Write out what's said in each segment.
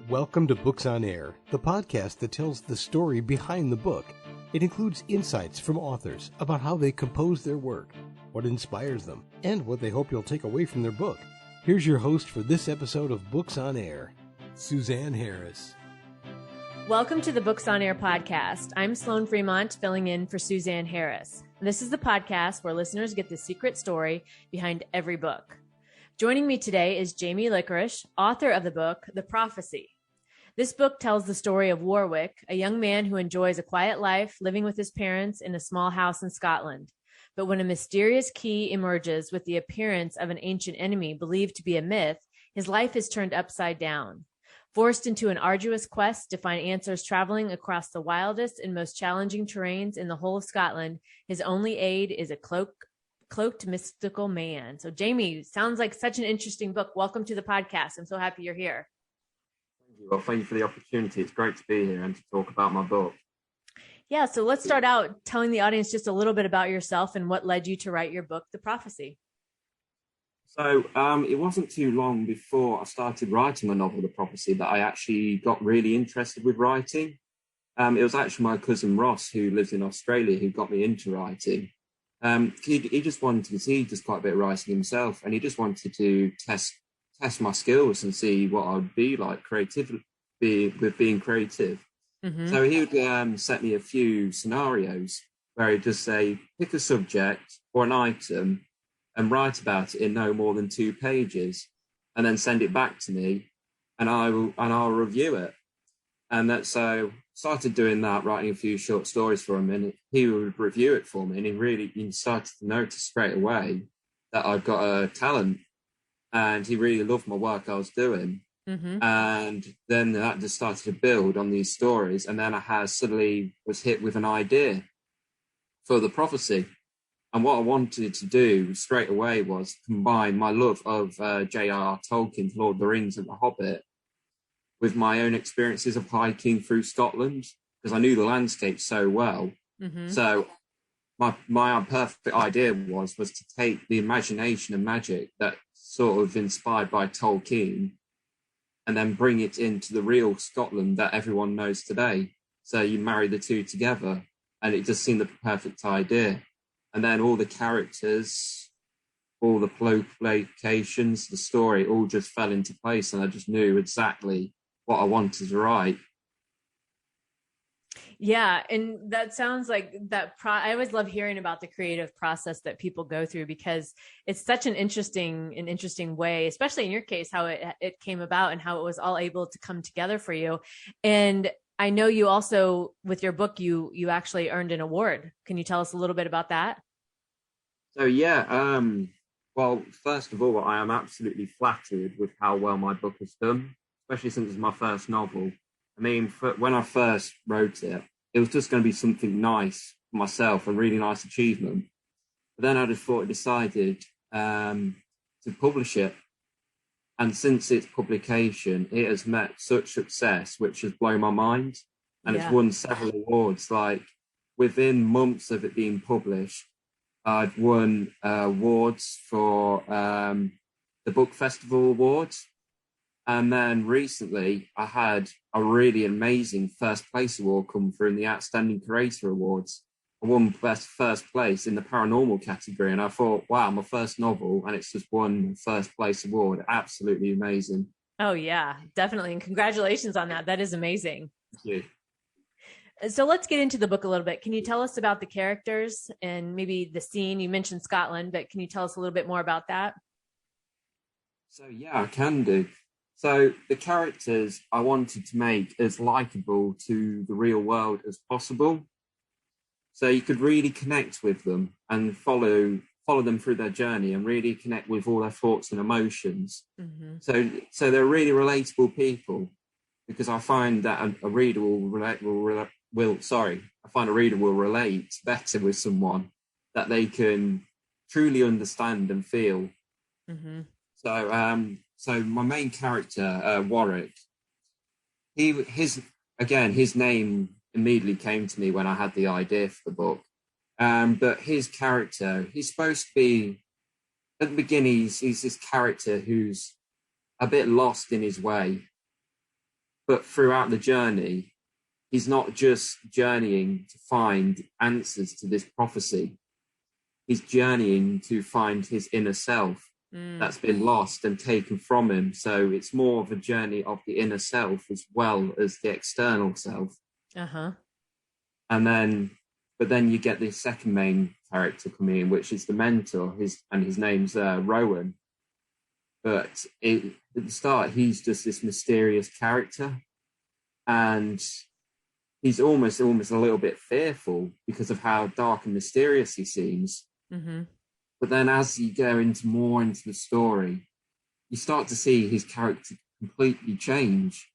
Welcome to Books on Air, the podcast that tells the story behind the book. It includes insights from authors about how they compose their work, what inspires them, and what they hope you'll take away from their book. Here's your host for this episode of Books on Air, Suzanne Harris. Welcome to the Books on Air podcast. I'm Sloan Fremont, filling in for Suzanne Harris. This is the podcast where listeners get the secret story behind every book. Joining me today is Jamie Liquorish, author of the book, The Prophecy. This book tells the story of Warwick, a young man who enjoys a quiet life living with his parents in a small house in Scotland. But when a mysterious key emerges with the appearance of an ancient enemy believed to be a myth, his life is turned upside down. Forced into an arduous quest to find answers traveling across the wildest and most challenging terrains in the whole of Scotland, his only aid is a cloaked mystical man. So Jamie, sounds like such an interesting book. Welcome to the podcast. I'm so happy you're here. Thank you. Well, thank you for the opportunity. It's great to be here and to talk about my book. Yeah, so let's start out telling the audience just a little bit about yourself and what led you to write your book, The Prophecy. So it wasn't too long before I started writing my novel, The Prophecy, that I actually got really interested with writing. It was actually my cousin Ross, who lives in Australia, who got me into writing. He just wanted, because he does quite a bit of writing himself, and he just wanted to test my skills and see what I'd be like with being creative. Mm-hmm. So he would set me a few scenarios where he'd just say, pick a subject or an item and write about it in no more than 2 pages, and then send it back to me, and I'll review it. And that's so started doing that, writing a few short stories for him, and he would review it for me, and he started to notice straight away that I've got a talent, and he really loved my work I was doing. Mm-hmm. And then that just started to build on these stories, and then I suddenly was hit with an idea for The Prophecy. And what I wanted to do straight away was combine my love of J.R.R. Tolkien's Lord of the Rings and The Hobbit with my own experiences of hiking through Scotland, because I knew the landscape so well. Mm-hmm. So my perfect idea was to take the imagination and magic that sort of inspired by Tolkien and then bring it into the real Scotland that everyone knows today. So you marry the two together, and it just seemed the perfect idea. And then all the characters, all the locations, the story, all just fell into place, and I just knew exactly what I wanted to write. Yeah, and that sounds like that. I always love hearing about the creative process that people go through, because it's such an interesting way, especially in your case, how it came about and how it was all able to come together for you. And I know you also, with your book, you actually earned an award. Can you tell us a little bit about that? So yeah, well, first of all, I am absolutely flattered with how well my book has done, especially since it's my first novel. I mean, when I first wrote it, it was just going to be something nice for myself, a really nice achievement. But then I just decided to publish it. And since its publication, it has met such success, which has blown my mind. And It's won several awards. Like, within months of it being published, I've won awards for the Book Festival Awards. And then recently, I had a really amazing first place award come through in the Outstanding Creator Awards. I won first place in the paranormal category, and I thought, wow, my first novel, and it's just won first place award. Absolutely amazing. Oh, yeah, definitely. And congratulations on that. That is amazing. Thank you. So let's get into the book a little bit. Can you tell us about the characters and maybe the scene? You mentioned Scotland, but can you tell us a little bit more about that? So, yeah, I can do. So the characters I wanted to make as likable to the real world as possible. So you could really connect with them and follow them through their journey and really connect with all their thoughts and emotions. Mm-hmm. So they're really relatable people, because I find that a reader will relate better with someone that they can truly understand and feel. Mm-hmm. So my main character, Warwick, his name immediately came to me when I had the idea for the book. But his character, he's supposed to be, at the beginning, he's this character who's a bit lost in his way. but throughout the journey, he's not just journeying to find answers to this prophecy. He's journeying to find his inner self that's been lost and taken from him. So it's more of a journey of the inner self as well as the external self. Uh-huh. But then you get the second main character coming in, which is the mentor, his name's Rowan. But at the start, he's just this mysterious character, and he's almost a little bit fearful because of how dark and mysterious he seems. Mm-hmm. But then as you go more into the story, you start to see his character completely change.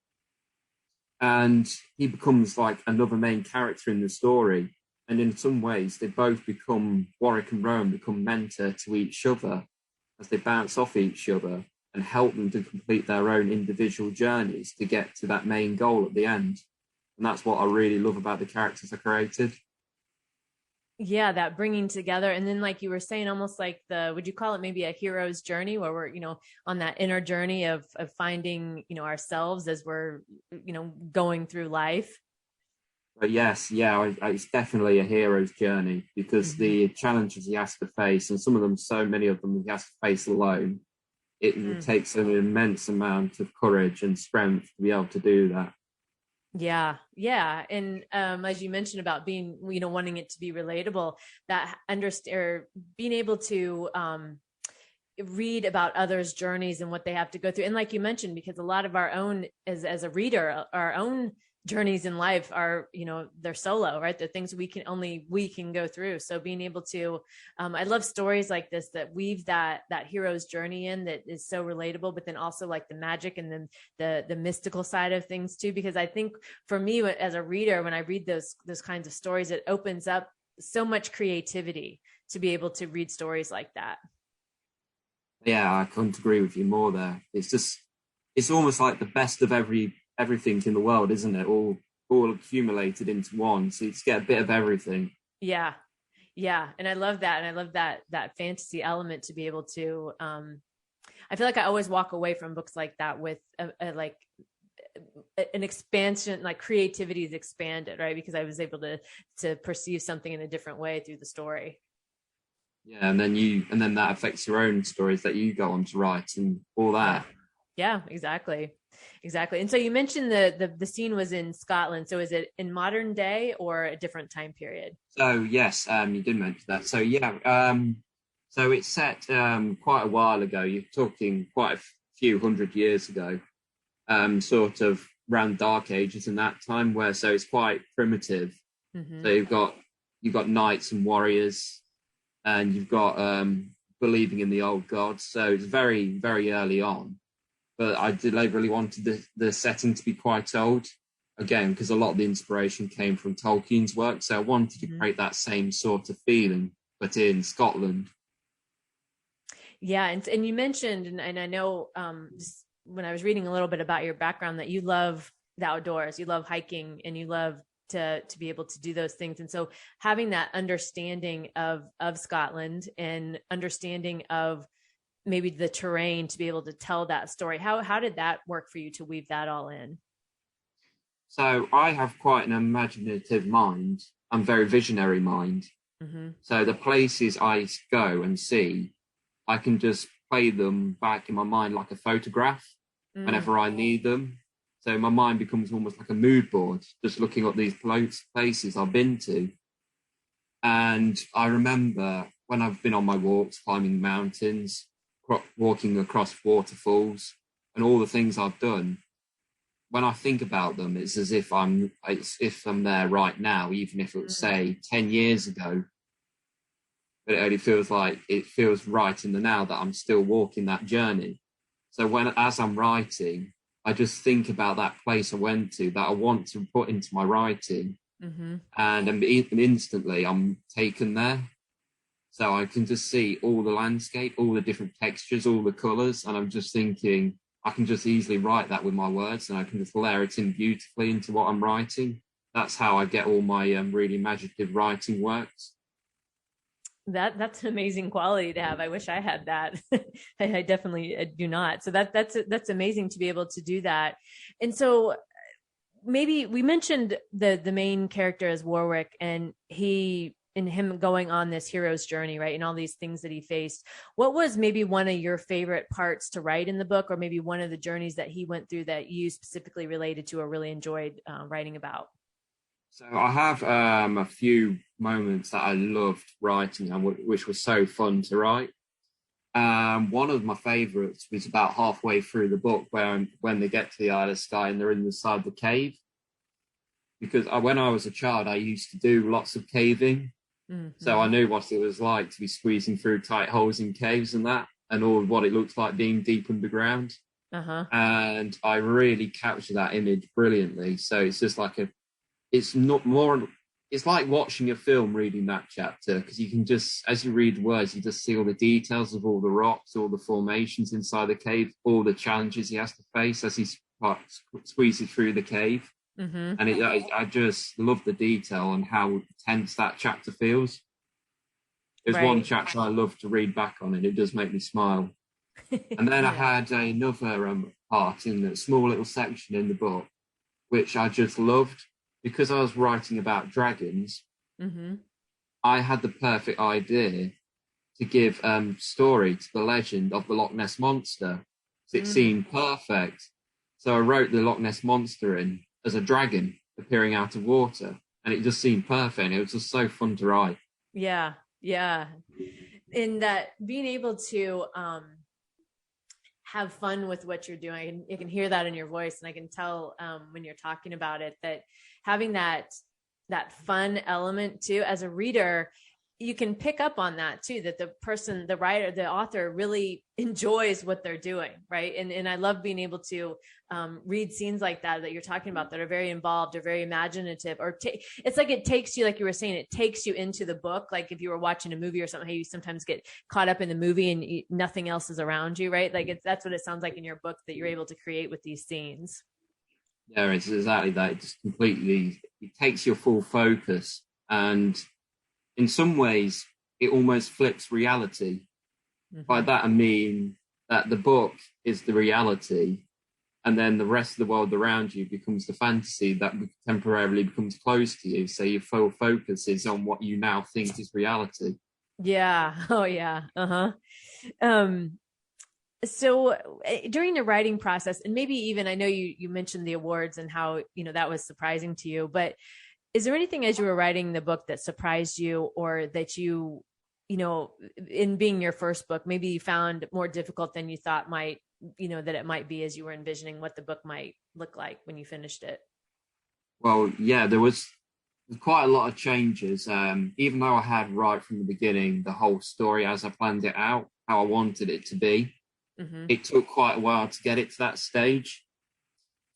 And he becomes like another main character in the story. And in some ways, they both Warwick and Rowan become mentor to each other as they bounce off each other and help them to complete their own individual journeys to get to that main goal at the end. And that's what I really love about the characters I created. Yeah, that bringing together. And then like you were saying, almost like would you call it maybe a hero's journey, where we're, on that inner journey of finding, ourselves as we're, going through life? But yes, yeah, it's definitely a hero's journey, because the challenges he has to face, and so many of them he has to face alone, it takes an immense amount of courage and strength to be able to do that. Yeah. Yeah. And as you mentioned about being, wanting it to be relatable, that being able to read about others' journeys and what they have to go through. And like you mentioned, because a lot of our own, as a reader, our own journeys in life are, they're solo, right? They're things we can go through. So being able to, I love stories like this that weave that hero's journey in, that is so relatable, but then also like the magic and then the mystical side of things too. Because I think for me as a reader, when I read those kinds of stories, it opens up so much creativity to be able to read stories like that. Yeah, I couldn't agree with you more there. It's almost like the best of everything in the world, isn't it? All accumulated into one. So you just get a bit of everything. Yeah. Yeah. And I love that. And I love that fantasy element to be able to, I feel like I always walk away from books like that with like an expansion, like creativity is expanded, right? Because I was able to perceive something in a different way through the story. Yeah. And then that affects your own stories that you go on to write and all that. Yeah, exactly. Exactly. And so you mentioned the scene was in Scotland. So is it in modern day or a different time period? So yes, you did mention that. So yeah, so it's set quite a while ago. You're talking quite a few hundred years ago, sort of around Dark Ages in that time, so it's quite primitive. Mm-hmm. So you've got knights and warriors, and you've got believing in the old gods. So it's very, very early on. But I deliberately wanted the setting to be quite old, again, because a lot of the inspiration came from Tolkien's work. So I wanted to create that same sort of feeling, but in Scotland. Yeah, and you mentioned, and I know just when I was reading a little bit about your background, that you love the outdoors, you love hiking, and you love to be able to do those things. And so having that understanding of Scotland and understanding of maybe the terrain to be able to tell that story, how did that work for you to weave that all in? So I have quite an imaginative mind. I'm very visionary mind. Mm-hmm. So the places I go and see, I can just play them back in my mind like a photograph whenever I need them. So my mind becomes almost like a mood board, just looking at these places I've been to. And I remember when I've been on my walks, climbing mountains, walking across waterfalls, and all the things I've done, when I think about them, it's as if I'm there right now, even if it was, say, 10 years ago. But it only feels right in the now that I'm still walking that journey. So as I'm writing, I just think about that place I went to that I want to put into my writing. Mm-hmm. And instantly I'm taken there. So I can just see all the landscape, all the different textures, all the colours. And I'm just thinking, I can just easily write that with my words, and I can just layer it in beautifully into what I'm writing. That's how I get all my really imaginative writing works. That's an amazing quality to have. I wish I had that. I definitely do not. So that's amazing to be able to do that. And so maybe we mentioned the main character as Warwick, and him going on this hero's journey, right? And all these things that he faced. What was maybe one of your favorite parts to write in the book, or maybe one of the journeys that he went through that you specifically related to or really enjoyed writing about? So I have a few moments that I loved writing and which was so fun to write. One of my favourites was about halfway through the book when they get to the Isle of Skye and they're inside the cave. Because when I was a child, I used to do lots of caving. Mm-hmm. So I knew what it was like to be squeezing through tight holes in caves and that, and all what it looks like being deep underground. Uh-huh. And I really captured that image brilliantly. So it's just like it's like watching a film reading that chapter, because you can just, as you read the words, you just see all the details of all the rocks, all the formations inside the cave, all the challenges he has to face as he squeezes through the cave. Mm-hmm. And I just love the detail and how tense that chapter feels. There's one chapter I love to read back on, and it does make me smile. And then I had another part in a small little section in the book, which I just loved. Because I was writing about dragons, mm-hmm. I had the perfect idea to give story to the legend of the Loch Ness Monster. It seemed perfect. So I wrote the Loch Ness Monster in as a dragon appearing out of water, and it just seemed perfect. And it was just so fun to write. Yeah. In that, being able to have fun with what you're doing. I can hear that in your voice, and I can tell when you're talking about it, that having that fun element too, as a reader, you can pick up on that too, that the person, the writer, the author really enjoys what they're doing. Right. And I love being able to read scenes like that you're talking about, that are very involved or very imaginative, or it's like, it takes you, like you were saying, it takes you into the book. Like if you were watching a movie or something, how you sometimes get caught up in the movie and nothing else is around you. Right. Like that's what it sounds like in your book, that you're able to create with these scenes. Yeah, it's exactly that. It just completely, it takes your full focus, and in some ways, it almost flips reality. Mm-hmm. By that, I mean that the book is the reality, and then the rest of the world around you becomes the fantasy that temporarily becomes close to you. So your full focus is on what you now think is reality. Yeah. Oh, yeah. Uh-huh. So during the writing process, and maybe even, I know you mentioned the awards and how, that was surprising to you, but is there anything as you were writing the book that surprised you, or that you in being your first book, maybe you found more difficult than you thought that it might be, as you were envisioning what the book might look like when you finished it? Well, yeah, there was quite a lot of changes. Even though I had right from the beginning the whole story as I planned it out, how I wanted it to be, mm-hmm. It took quite a while to get it to that stage.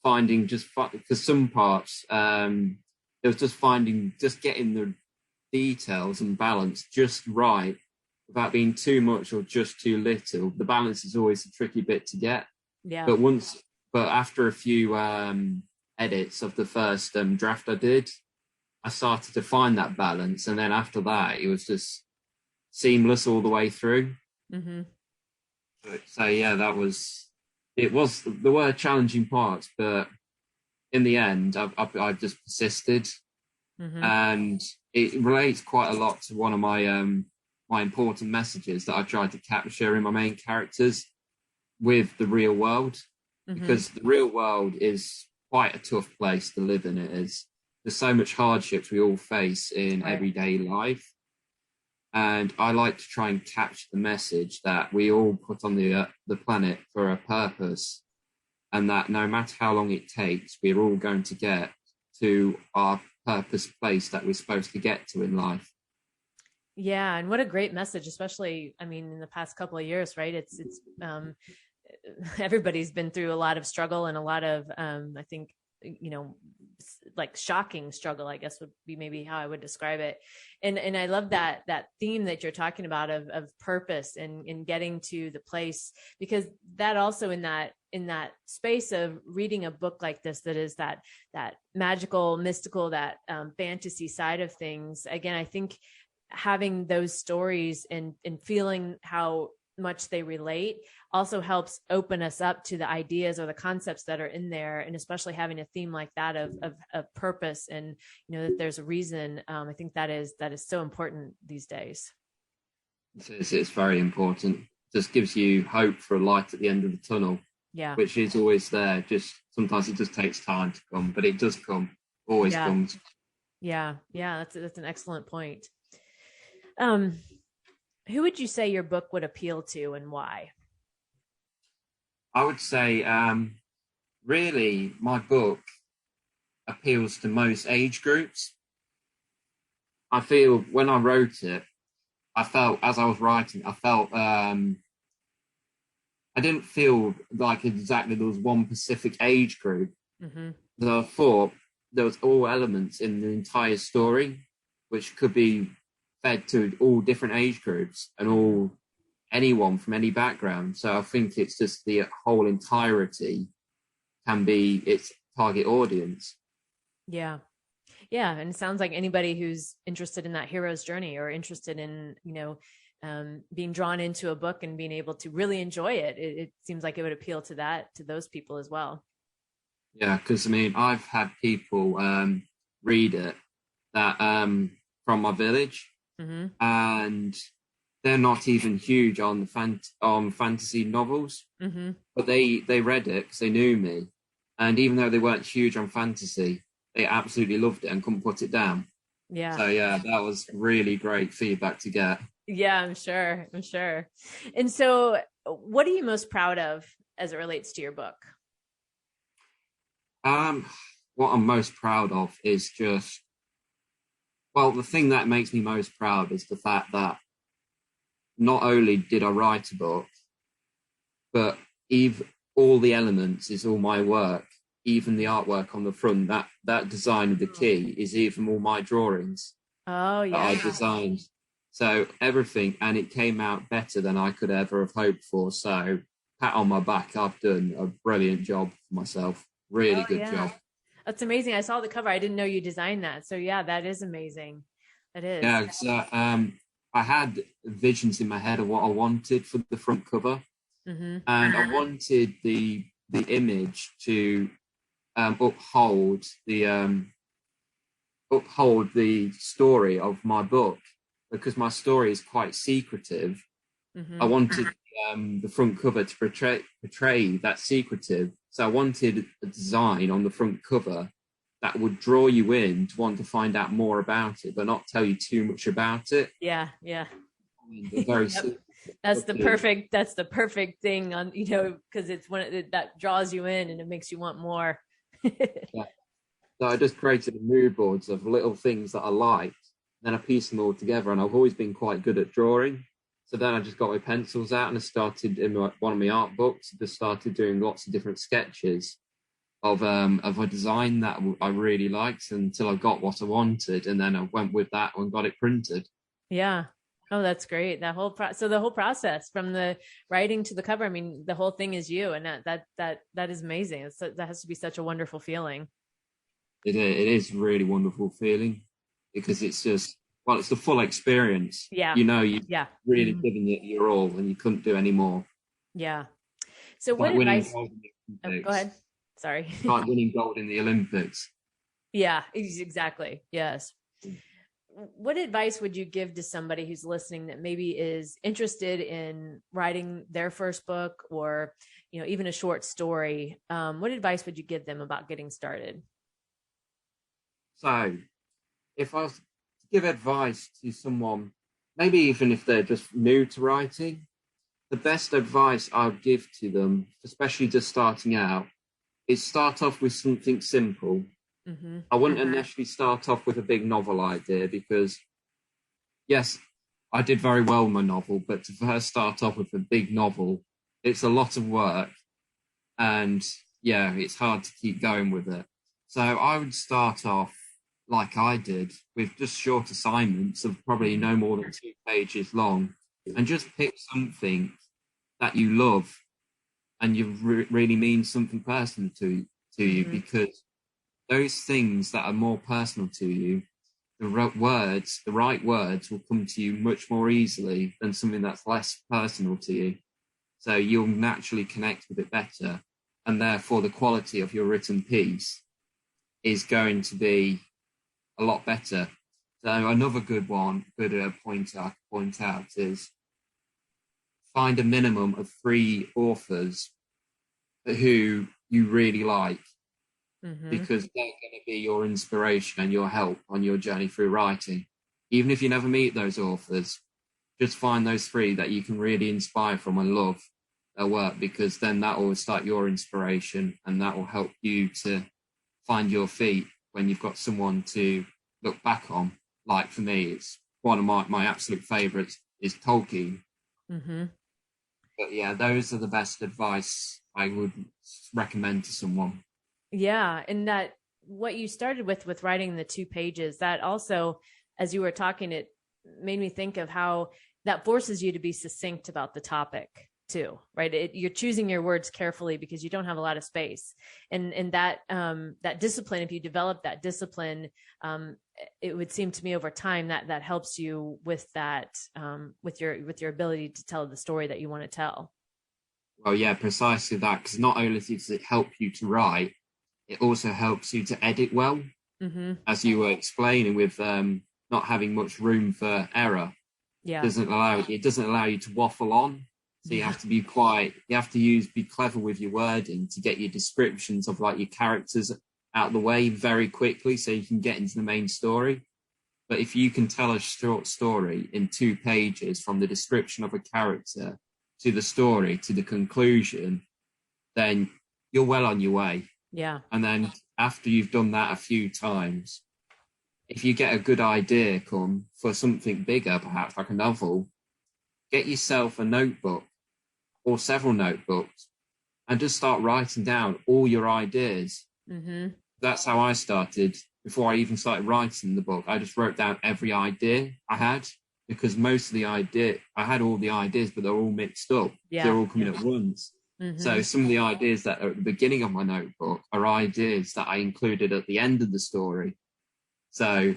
Finding for some parts, it was just getting the details and balance just right without being too much or just too little. The balance is always a tricky bit to get. Yeah. But after a few edits of the first draft I did, I started to find that balance. And then after that, it was just seamless all the way through. Mm-hmm. So yeah, there were challenging parts, but in the end, I just persisted, mm-hmm. and it relates quite a lot to one of my my important messages that I tried to capture in my main characters with the real world, mm-hmm. because the real world is quite a tough place to live in. There's so much hardships we all face in everyday life, and I like to try and capture the message that we all put on the planet for a purpose. And that no matter how long it takes, we're all going to get to our purpose place that we're supposed to get to in life. Yeah. And what a great message, especially, in the past couple of years, right? It's everybody's been through a lot of struggle and a lot of, I think, like shocking struggle, I guess would be maybe how I would describe it. And I love that theme that you're talking about of purpose and getting to the place, because that also in that space of reading a book like this, that is that magical, mystical, that fantasy side of things. Again, I think having those stories and feeling how much they relate also helps open us up to the ideas or the concepts that are in there. And especially having a theme like that of purpose and, that there's a reason. I think that is so important these days. It's very important. Just gives you hope for a light at the end of the tunnel. Yeah. Which is always there. Just sometimes it just takes time to come, but it does come. Always comes. Yeah. That's an excellent point. Who would you say your book would appeal to and why? I would say, really, my book appeals to most age groups. I feel when I wrote it, as I was writing, I didn't feel like exactly there was one specific age group. Mm-hmm. So I thought there was all elements in the entire story, which could be fed to all different age groups and anyone from any background. So I think it's just the whole entirety can be its target audience. Yeah. And it sounds like anybody who's interested in that hero's journey or interested in, being drawn into a book and being able to really enjoy it. It seems like it would appeal to those people as well. Yeah, because I've had people read it that from my village, mm-hmm. and they're not even huge on fantasy novels, mm-hmm. but they read it because they knew me, and even though they weren't huge on fantasy, they absolutely loved it and couldn't put it down. Yeah. So yeah, that was really great feedback to get. Yeah, I'm sure. And so what are you most proud of as it relates to your book? What I'm most proud of is the thing that makes me most proud is the fact that not only did I write a book, but all the elements is all my work, even the artwork on the front, that design of the key is even all my drawings. Oh, yeah. That I designed. So everything, and it came out better than I could ever have hoped for. So pat on my back, I've done a brilliant job for myself. Really good job. That's amazing. I saw the cover. I didn't know you designed that. So yeah, that is amazing. That is. Yeah, so, I had visions in my head of what I wanted for the front cover. Mm-hmm. And I wanted the image to uphold the story of my book, because my story is quite secretive. Mm-hmm. I wanted the front cover to portray that secretive. So I wanted a design on the front cover that would draw you in to want to find out more about it, but not tell you too much about it. Yeah. Very yep. That's the perfect thing on, because it's that draws you in and it makes you want more. Yeah. So I just created mood boards of little things that I liked, then I pieced them all together, and I've always been quite good at drawing. So then I just got my pencils out and I started in one of my art books, just started doing lots of different sketches of a design that I really liked until I got what I wanted, and then I went with that and got it printed. Yeah. Oh, that's great. So the whole process from the writing to the cover, the whole thing is you, and that is amazing. That has to be such a wonderful feeling. It is a really wonderful feeling, because it's just, it's the full experience. Yeah. You've really given it your all and you couldn't do any more. Yeah. So what advice? Go ahead. Sorry. Like winning gold in the Olympics. Yeah, exactly. Yes. What advice would you give to somebody who's listening that maybe is interested in writing their first book, or, even a short story? What advice would you give them about getting started? So if I was to give advice to someone, maybe even if they're just new to writing, the best advice I would give to them, especially just starting out, is start off with something simple. Mm-hmm. I wouldn't initially start off with a big novel idea, because yes, I did very well in my novel, but to first start off with a big novel, it's a lot of work, and it's hard to keep going with it. So I would start off like I did, with just short assignments of probably no more than 2 pages long, and just pick something that you love and you really mean something personal to you, because those things that are more personal to you, the right words will come to you much more easily than something that's less personal to you. So you'll naturally connect with it better. And therefore, the quality of your written piece is going to be a lot better. So another good point I point out is find a minimum of 3 authors who you really like, because they're going to be your inspiration and your help on your journey through writing. Even if you never meet those authors, just find those 3 that you can really inspire from and love their work, because then that will start your inspiration and that will help you to find your feet when you've got someone to look back on. Like for me, it's one of my absolute favorites is Tolkien. But yeah, those are the best advice I would recommend to someone. Yeah. And that what you started with writing the 2 pages, that also, as you were talking, it made me think of how that forces you to be succinct about the topic too, right? You're choosing your words carefully because you don't have a lot of space. And that discipline, if you develop that discipline, it would seem to me over time that helps you with that, with your ability to tell the story that you want to tell. Well, yeah, precisely that. Because not only does it help you to write, it also helps you to edit well, as you were explaining with not having much room for error. Yeah, it doesn't allow you to waffle on. So you have to be be clever with your wording to get your descriptions of like your characters out of the way very quickly so you can get into the main story. But if you can tell a short story in 2 pages from the description of a character to the story to the conclusion, then you're well on your way. Yeah. And then after you've done that a few times, if you get a good idea come for something bigger, perhaps like a novel, get yourself a notebook or several notebooks and just start writing down all your ideas. That's how I started. Before I even started writing the book, I just wrote down every idea I had, because most of I had all the ideas, but they're all mixed up. Yeah. They're all coming at once. So some of the ideas that are at the beginning of my notebook are ideas that I included at the end of the story. So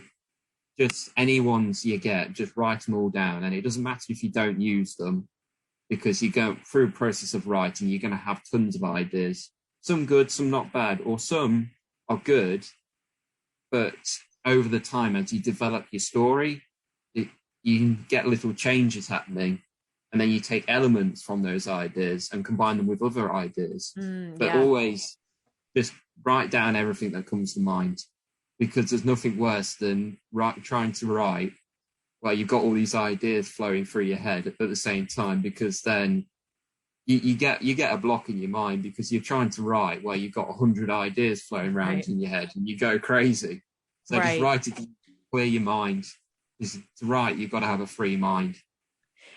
just any ones you get, just write them all down. And it doesn't matter if you don't use them, because you go through a process of writing, you're going to have tons of ideas. Some good, some not bad, or some are good, but over the time, as you develop your story, you can get little changes happening, and then you take elements from those ideas and combine them with other ideas. But always just write down everything that comes to mind, because there's nothing worse than trying to write where you've got all these ideas flowing through your head at the same time, because then you get a block in your mind because you're trying to write where you've got 100 ideas flowing around in your head and you go crazy. So just write it, clear your mind. To write, you've got to have a free mind.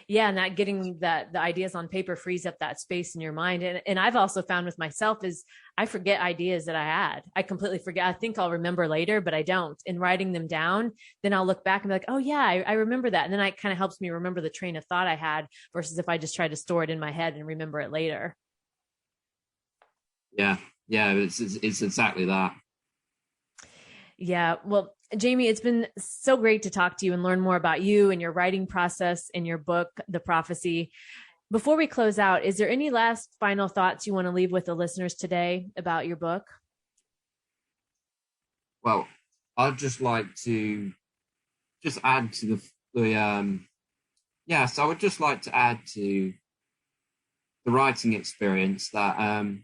Yeah. And that getting the ideas on paper frees up that space in your mind. And I've also found with myself is I forget ideas that I had. I completely forget. I think I'll remember later, but I don't. And writing them down, then I'll look back and be like, oh yeah, I remember that. And then it kind of helps me remember the train of thought I had versus if I just try to store it in my head and remember it later. Yeah. It's exactly that. Yeah. Well, Jamie, it's been so great to talk to you and learn more about you and your writing process in your book, The Prophecy. Before we close out, is there any last final thoughts you want to leave with the listeners today about your book? Well, I'd just like to add to so I would just like to add to the writing experience that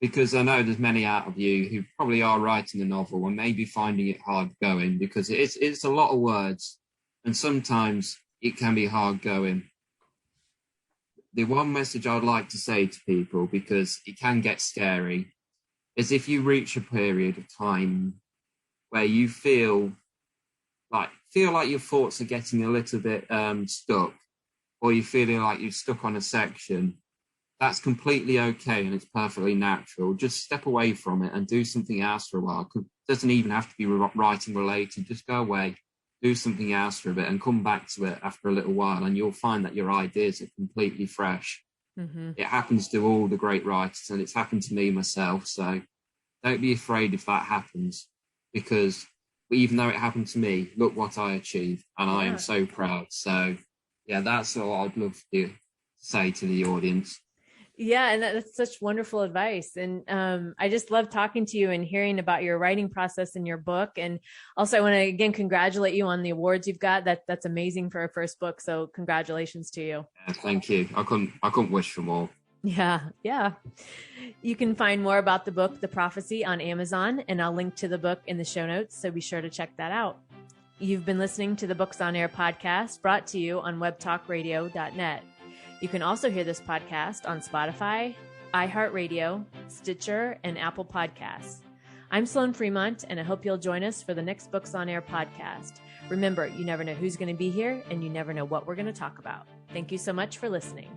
because I know there's many out of you who probably are writing a novel and maybe finding it hard going, because it's a lot of words and sometimes it can be hard going. The one message I'd like to say to people, because it can get scary, is if you reach a period of time where you feel like your thoughts are getting a little bit stuck, or you're feeling like you're stuck on a section, that's completely okay and it's perfectly natural. Just step away from it and do something else for a while. It doesn't even have to be writing related. Just go away, do something else for a bit and come back to it after a little while, and you'll find that your ideas are completely fresh. It happens to all the great writers, and it's happened to me myself. So don't be afraid if that happens, because even though it happened to me, look what I achieved, and I am so proud. So yeah, that's all I'd love to say to the audience. Yeah, and that's such wonderful advice. And I just love talking to you and hearing about your writing process in your book. And also, I want to again congratulate you on the awards you've got. That's amazing for a first book. So congratulations to you. Thank you. I couldn't wish for more. Yeah. You can find more about the book, The Prophecy, on Amazon, and I'll link to the book in the show notes. So be sure to check that out. You've been listening to the Books on Air podcast, brought to you on webtalkradio.net. You can also hear this podcast on Spotify, iHeartRadio, Stitcher, and Apple Podcasts. I'm Sloan Fremont, and I hope you'll join us for the next Books on Air podcast. Remember, you never know who's going to be here, and you never know what we're going to talk about. Thank you so much for listening.